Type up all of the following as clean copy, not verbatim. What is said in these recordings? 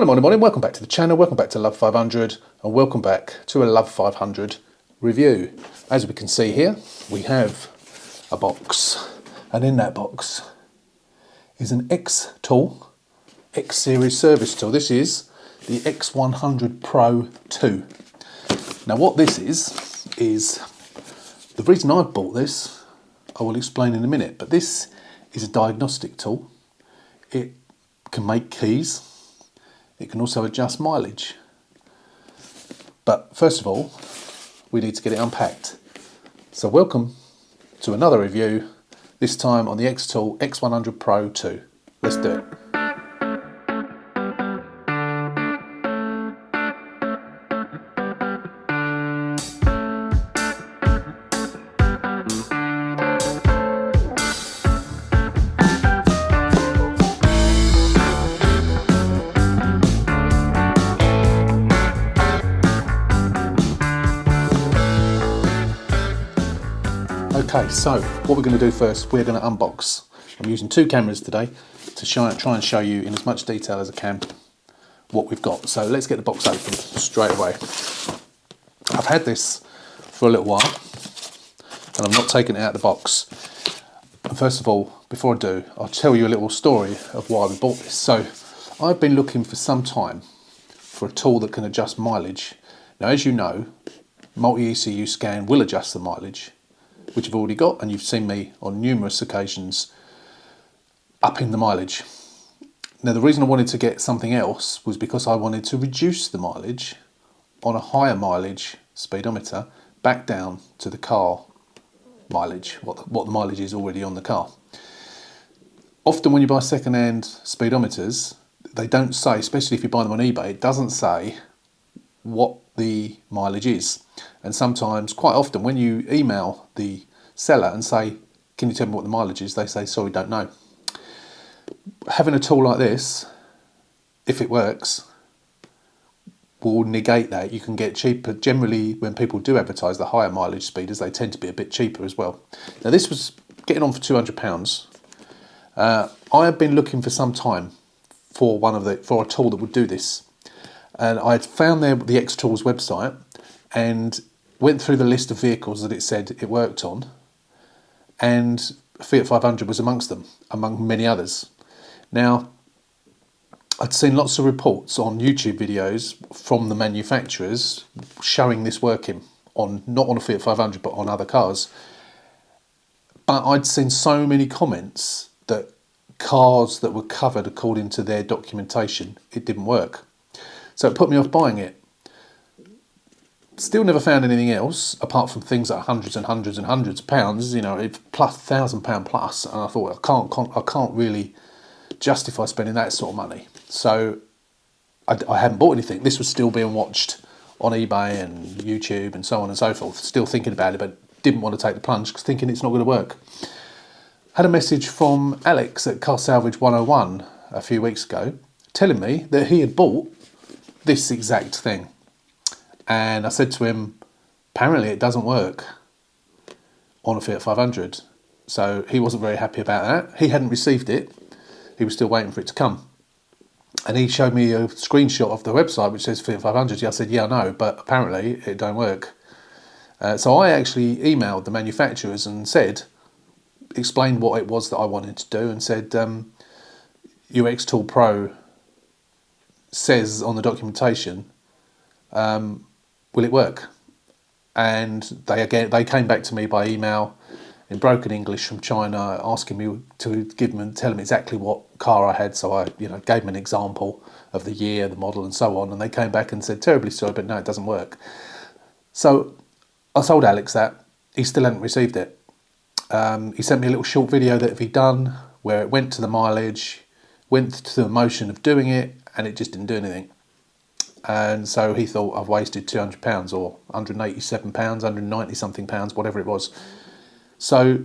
Morning, welcome back to the channel, welcome back to Love 500 and welcome back to a Love 500 review. As we can see here, we have a box, and in that box is an Xtool X series service tool. This is the X100 Pro 2. Now what this is the reason I've bought this, I will explain in a minute, but this is a diagnostic tool. It can make keys. It can also adjust mileage. But first of all, we need to get it unpacked. So welcome to another review, this time on the Xtool X100 Pro 2. Let's do it. Okay, so what we're going to do first, we're going to unbox. I'm using two cameras today to try and show you in as much detail as I can what we've got. So let's get the box open straight away. I've had this for a little while and I'm not taking it out of the box. And first of all, before I do, I'll tell you a little story of why we bought this. So I've been looking for some time for a tool that can adjust mileage. Now, as you know, multi-ECU scan will adjust the mileage, which I've already got, and you've seen me on numerous occasions upping the mileage. Now the reason I wanted to get something else was because I wanted to reduce the mileage on a higher mileage speedometer back down to the car mileage, what the mileage is already on the car. Often when you buy second-hand speedometers, they don't say, especially if you buy them on eBay, it doesn't say what the mileage is. And sometimes, quite often, when you email the seller and say, can you tell me what the mileage is, they say, sorry, don't know. Having a tool like this, if it works, will negate that. You can get cheaper. Generally, when people do advertise the higher mileage speeders, they tend to be a bit cheaper as well. Now this was getting on for £200. I have been looking for some time for a tool that would do this. And I found the Xtool's website and went through the list of vehicles that it said it worked on, and Fiat 500 was amongst them, among many others. Now, I'd seen lots of reports on YouTube videos from the manufacturers showing this working on, not on a Fiat 500, but on other cars. But I'd seen so many comments that cars that were covered according to their documentation, it didn't work. So it put me off buying it. Still never found anything else apart from things that are hundreds and hundreds and hundreds of pounds, you know, plus £1,000 plus. And I thought, I can't really justify spending that sort of money. So I hadn't bought anything. This was still being watched on eBay and YouTube and so on and so forth. Still thinking about it, but didn't want to take the plunge because thinking it's not going to work. Had a message from Alex at Car Salvage 101 a few weeks ago telling me that he had bought this exact thing. And I said to him, apparently it doesn't work on a Fiat 500. So he wasn't very happy about that. He hadn't received it. He was still waiting for it to come. And he showed me a screenshot of the website which says Fiat 500. I said, yeah, I know, but apparently it don't work. So I actually emailed the manufacturers and explained what it was that I wanted to do and said, your Xtool Pro says on the documentation, will it work? And they came back to me by email in broken English from China, asking me to tell them exactly what car I had. So I, gave them an example of the year, the model, and so on. And they came back and said, terribly sorry, but no, it doesn't work. So I told Alex that. He still hadn't received it. He sent me a little short video that he'd done where it went to the mileage, went to the motion of doing it, and it just didn't do anything. And so he thought, I've wasted £200 or £187, 190 something pounds, whatever it was. So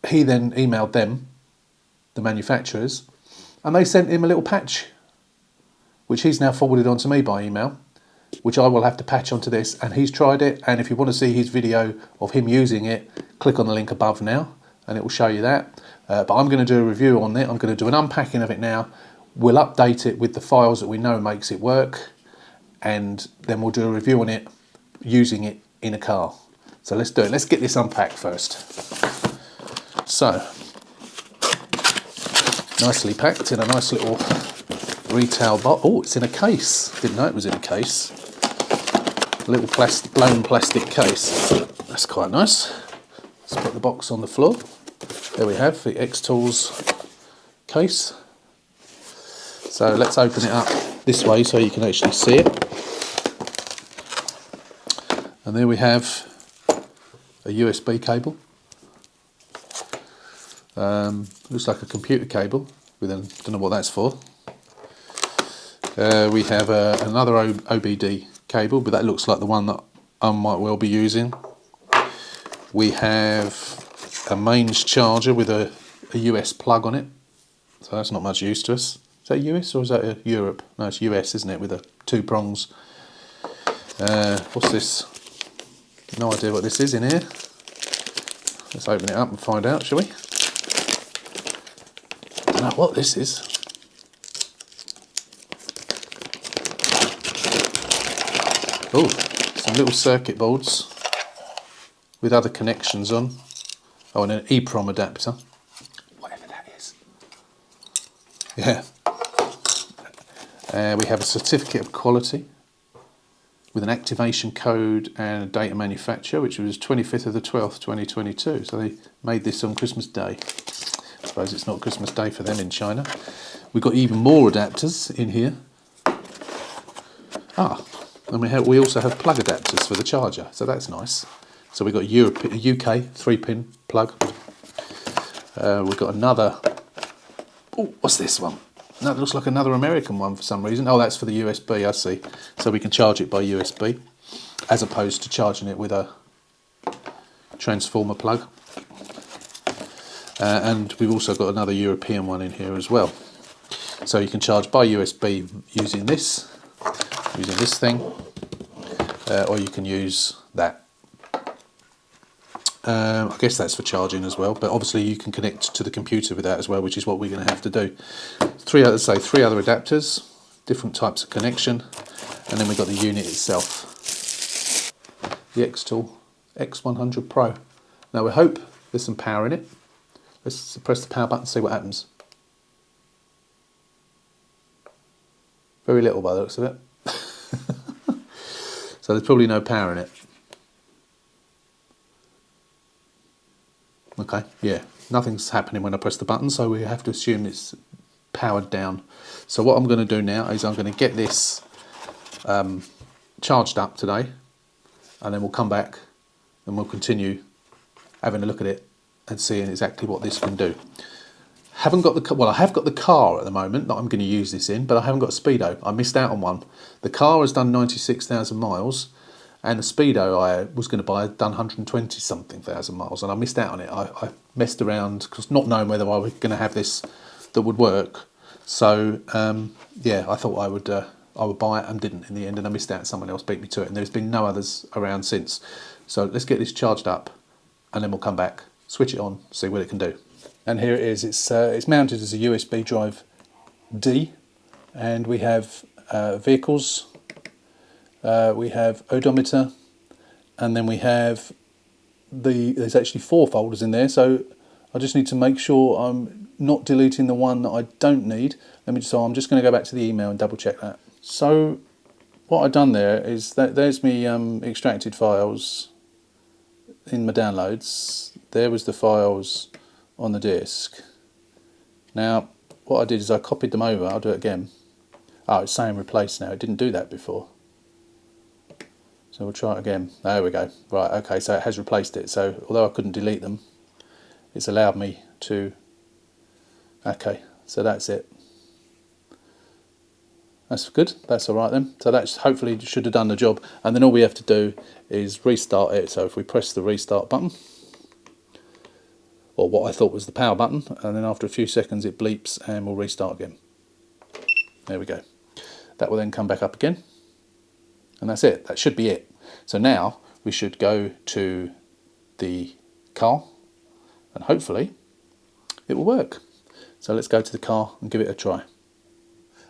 he then emailed them, the manufacturers, and they sent him a little patch, which he's now forwarded on to me by email, which I will have to patch onto this. And he's tried it. And if you want to see his video of him using it, click on the link above now and it will show you that. But I'm going to do a review on it. I'm going to do an unpacking of it now We'll update it with the files that we know makes it work, and then we'll do a review on it using it in a car. So let's do it. Let's get this unpacked first. So, nicely packed in a nice little retail box. Oh, it's in a case. Didn't know it was in a case. A little blown plastic case. That's quite nice. Let's put the box on the floor. There we have the Xtool's case. So let's open it up this way so you can actually see it. And there we have a USB cable. Looks like a computer cable. We then don't know what that's for. We have another OBD cable, but that looks like the one that I might well be using. We have a mains charger with a US plug on it, so that's not much use to us. Is that US or is that Europe? No, it's US, isn't it, with the 2 prongs. What's this? No idea what this is in here. Let's open it up and find out, shall we? I don't know what this is. Oh, some little circuit boards with other connections on. Oh, and an EEPROM adapter. Whatever that is. Yeah. We have a certificate of quality with an activation code and a date of manufacture, which was 25th of the 12th, 2022. So they made this on Christmas Day. I suppose it's not Christmas Day for them in China. We've got even more adapters in here. And we also have plug adapters for the charger, so that's nice. So we've got a UK 3-pin plug. We've got another. Oh, what's this one? No, it looks like another American one for some reason. Oh, that's for the USB, I see. So we can charge it by USB, as opposed to charging it with a transformer plug. And we've also got another European one in here as well. So you can charge by USB using this thing, or you can use that. I guess that's for charging as well, but obviously you can connect to the computer with that as well, which is what we're going to have to do. Three other adapters, different types of connection, and then we've got the unit itself, the Xtool X100 Pro. Now we hope there's some power in it. Let's press the power button and see what happens. Very little by the looks of it. So there's probably no power in it. Okay, yeah, nothing's happening when I press the button, so we have to assume it's powered down. So what I'm going to do now is I'm going to get this charged up today, and then we'll come back and we'll continue having a look at it and seeing exactly what this can do. I have got the car at the moment that I'm going to use this in, but I haven't got a speedo. I missed out on one. The car has done 96,000 miles, and the speedo I was going to buy had done 120 something thousand miles, and I missed out on it. I messed around because not knowing whether I was going to have this that would work. So yeah, I thought I would buy it and didn't in the end, and I missed out. Someone else beat me to it, and there's been no others around since. So let's get this charged up, and then we'll come back, switch it on, see what it can do. And here it is. It's mounted as a USB drive D, and we have vehicles, we have odometer, and then we have there's actually 4 folders in there, so I just need to make sure I'm not deleting the one that I don't need. So I'm just going to go back to the email and double check that. So what I've done there is that there's me extracted files in my downloads. There was the files on the disk. Now what I did is I copied them over. I'll do it again. Oh, it's saying replace now. It didn't do that before. So we'll try it again. There we go. Right, okay, so it has replaced it. So although I couldn't delete them, it's allowed me to. Okay, so that's it. That's good. That's all right then. So that's hopefully should have done the job. And then all we have to do is restart it. So if we press the restart button, or what I thought was the power button, and then after a few seconds it bleeps and we'll restart again. There we go. That will then come back up again, and that's it. That should be it. So now we should go to the car, and hopefully it will work. So let's go to the car and give it a try.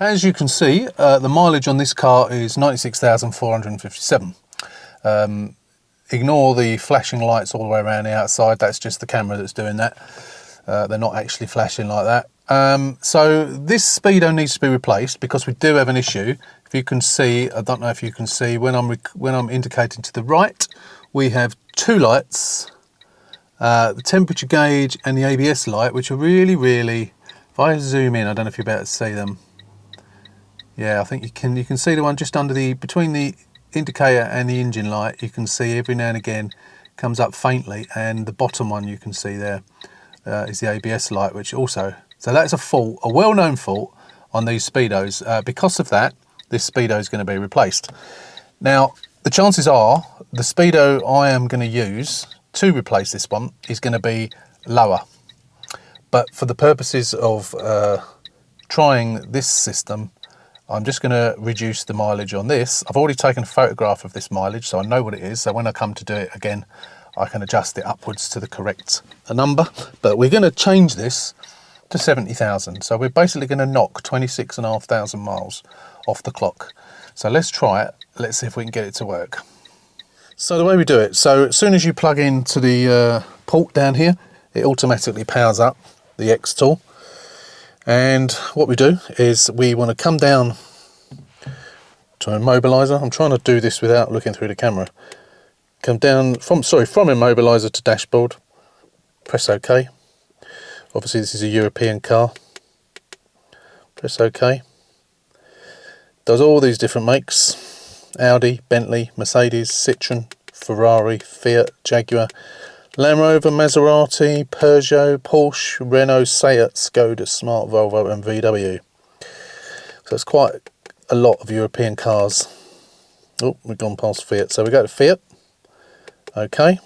As you can see, the mileage on this car is 96,457. Ignore the flashing lights all the way around the outside. That's just the camera that's doing that. They're not actually flashing like that. So this speedo needs to be replaced because we do have an issue. If you can see, I don't know if you can see, when I'm indicating to the right, we have two lights, the temperature gauge and the ABS light, which are really, if I zoom in, I don't know if you're able to see them. Yeah, I think you can see the one just under between the indicator and the engine light. You can see every now and again comes up faintly, and the bottom one you can see there is the ABS light, which also, so that's a fault, a well-known fault on these speedos. Because of that, this speedo is going to be replaced. Now, the chances are the speedo I am going to use to replace this one is going to be lower. But for the purposes of trying this system, I'm just going to reduce the mileage on this. I've already taken a photograph of this mileage, so I know what it is. So when I come to do it again, I can adjust it upwards to the correct number. But we're going to change this to 70,000. So we're basically going to knock 26,500 miles off the clock. So let's try it. Let's see if we can get it to work. So the way we do it, so as soon as you plug into the port down here, it automatically powers up the Xtool. And what we do is we want to come down to immobiliser. I'm trying to do this without looking through the camera. Come down from immobiliser to dashboard. Press OK. Obviously this is a European car. Press OK. Does all these different makes: Audi, Bentley, Mercedes, Citroen, Ferrari, Fiat, Jaguar, Land Rover, Maserati, Peugeot, Porsche, Renault, Seat, Skoda, Smart, Volvo and VW. So it's quite a lot of European cars. Oh, we've gone past Fiat. So we go to Fiat. Okay.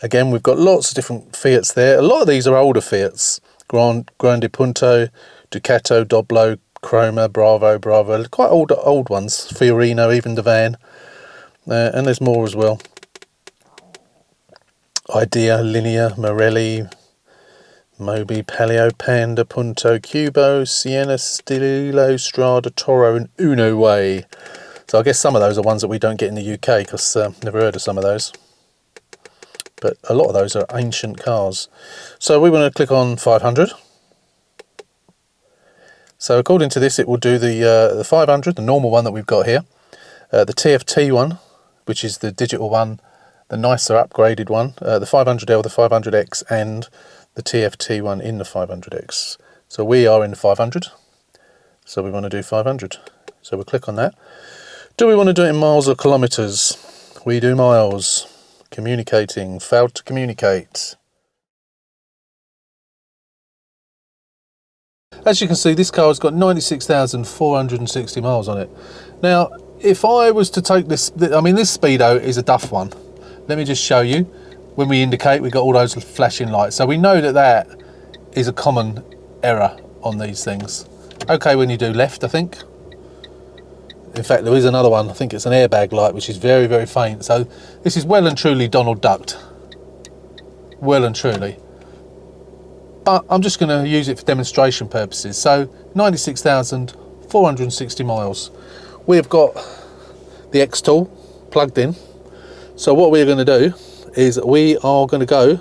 Again, we've got lots of different Fiats there. A lot of these are older Fiats. Grande Punto, Ducato, Doblo, Chroma, Bravo, quite old ones. Fiorino, even the van. And there's more as well. Idea, Linea, Morelli, Moby, Palio, Panda, Punto, Cubo, Sienna, Stilo, Strada, Toro and Uno Way. So I guess some of those are ones that we don't get in the UK because never heard of some of those. But a lot of those are ancient cars. So we want to click on 500. So according to this, it will do the 500, the normal one that we've got here. The TFT one, which is the digital one, the nicer upgraded one, the 500L, the 500X and the TFT one in the 500X. So we are in the 500, so we want to do 500. So we'll click on that. Do we want to do it in miles or kilometres? We do miles. Communicating, failed to communicate. As you can see, this car has got 96,460 miles on it. Now, if I was to take this, I mean this speedo is a duff one. Let me just show you. When we indicate, we've got all those flashing lights. So we know that that is a common error on these things. Okay, when you do left, I think. In fact, there is another one. I think it's an airbag light, which is very faint. So this is well and truly Donald ducked. Well and truly. But I'm just going to use it for demonstration purposes. So 96,460 miles. We've got the Xtool plugged in. So what we're going to do is we are going to go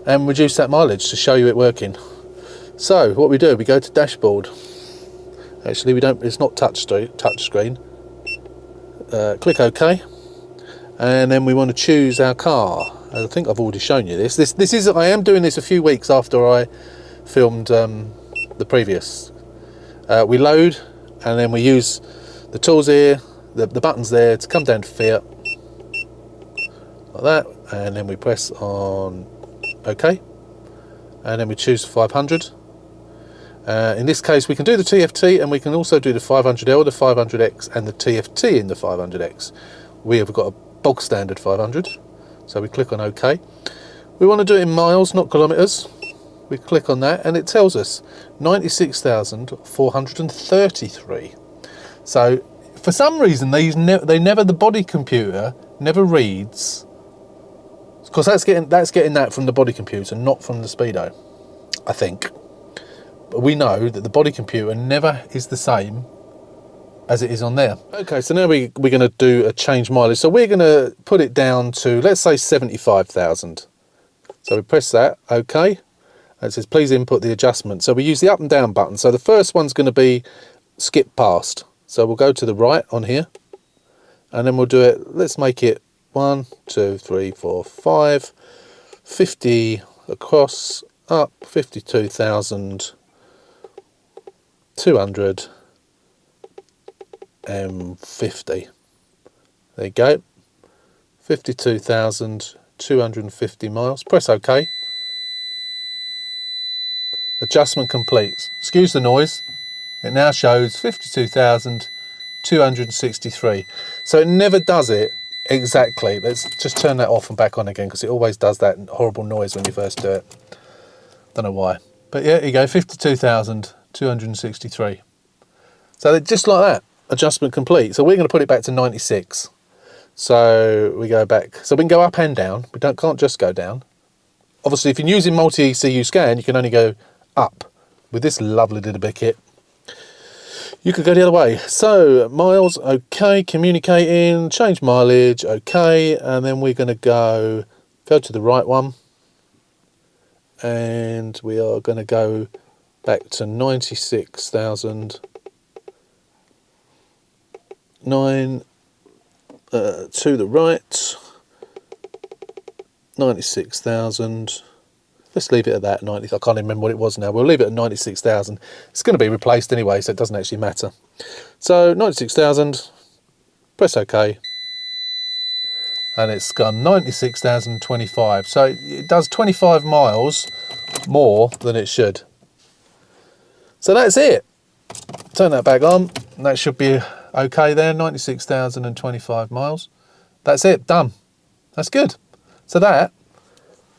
and reduce that mileage to show you it working. So what we do, we go to dashboard. Actually, we don't. It's not touch screen. Click OK, and then we want to choose our car. I think I've already shown you this. This is. I am doing this a few weeks after I filmed the previous. We load, and then we use the tools here, the buttons there to come down to Fiat, like that, and then we press on OK, and then we choose 500. In this case, we can do the TFT and we can also do the 500L, the 500X and the TFT in the 500X. We have got a bog standard 500, so we click on OK. We want to do it in miles, not kilometres. We click on that and it tells us 96,433. So for some reason, the body computer never reads, because that's getting that from the body computer, not from the speedo, I think. but we know that the body computer never is the same as it is on there. Okay, so now we're going to do a change mileage. So we're going to put it down to, let's say 75,000. So we press that, okay. And it says, please input the adjustment. So we use the up and down button. So the first one's going to be skip past. So we'll go to the right on here. And then we'll do it, let's make it 1, 2, 3, 4, 5, 50 across, up, 52,250. There you go, 52,250 miles. Press OK. Adjustment complete. Excuse the noise. It now shows 52,263. So it never does it exactly. Let's just turn that off and back on again, because it always does that horrible noise when you first do it. Don't know why. But yeah, here you go, 52,263. So just like that. Adjustment complete. So we're going to put it back to 96. So we go back. So we can go up and down. We can't just go down. Obviously, if you're using multi-ECU scan, you can only go up. With this lovely little bit kit, you could go the other way. So miles, okay. Communicating, change mileage, okay. And then we're going to go to the right one, and we are going to go back to 96,000. 9 to the right, 96,000. Let's leave it at that. 90. I can't even remember what it was now. We'll leave it at 96,000. It's going to be replaced anyway, so it doesn't actually matter. So 96,000. Press OK, and it's gone 96,025. So it does 25 miles more than it should. So that's it. Turn that back on, and that should be okay there, 96,025 miles. That's it, done. That's good. So that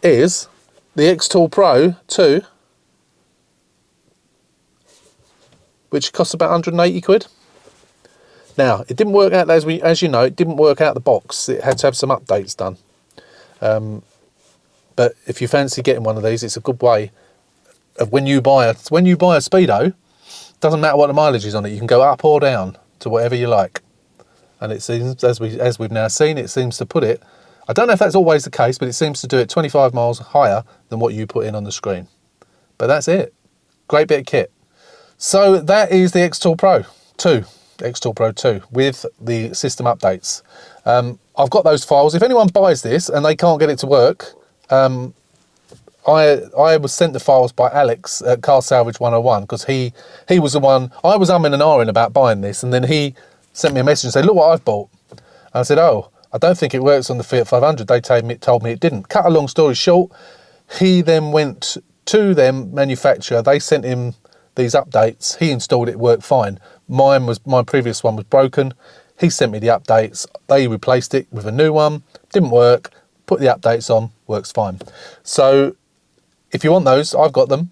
is the Xtool Pro 2, which costs about 180 quid. Now, it didn't work out, as you know, it didn't work out the box. It had to have some updates done. But if you fancy getting one of these, it's a good way of when you buy a Speedo, doesn't matter what the mileage is on it, you can go up or down to whatever you like. And it seems, as we've now seen, it seems to put it, I don't know if that's always the case, but it seems to do it 25 miles higher than what you put in on the screen. But that's it. Great bit of kit. So that is the Xtool Pro 2, Xtool Pro 2 with the system updates. I've got those files. If anyone buys this and they can't get it to work, I was sent the files by Alex at Car Salvage 101, because he was the one, I was umming and ahhing about buying this, and then he sent me a message and said, look what I've bought. And I said, oh, I don't think it works on the Fiat 500. They told me it didn't. Cut a long story short, he then went to them manufacturer. They sent him these updates. He installed it, it worked fine. My previous one was broken. He sent me the updates. They replaced it with a new one. Didn't work. Put the updates on, works fine. So if you want those, I've got them,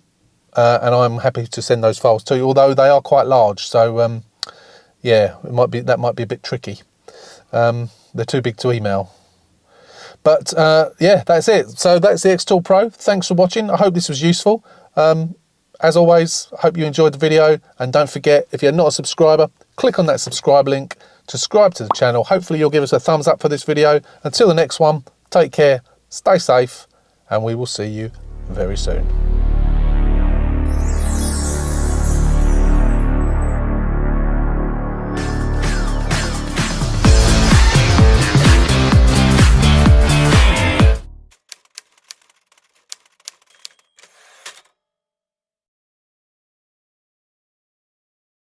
and I'm happy to send those files to you, although they are quite large. So yeah, that might be a bit tricky. They're too big to email. But yeah, that's it. So that's the Xtool Pro. Thanks for watching. I hope this was useful. As always, I hope you enjoyed the video. And don't forget, if you're not a subscriber, click on that subscribe link to subscribe to the channel. Hopefully you'll give us a thumbs up for this video. Until the next one, take care, stay safe, and we will see you very soon.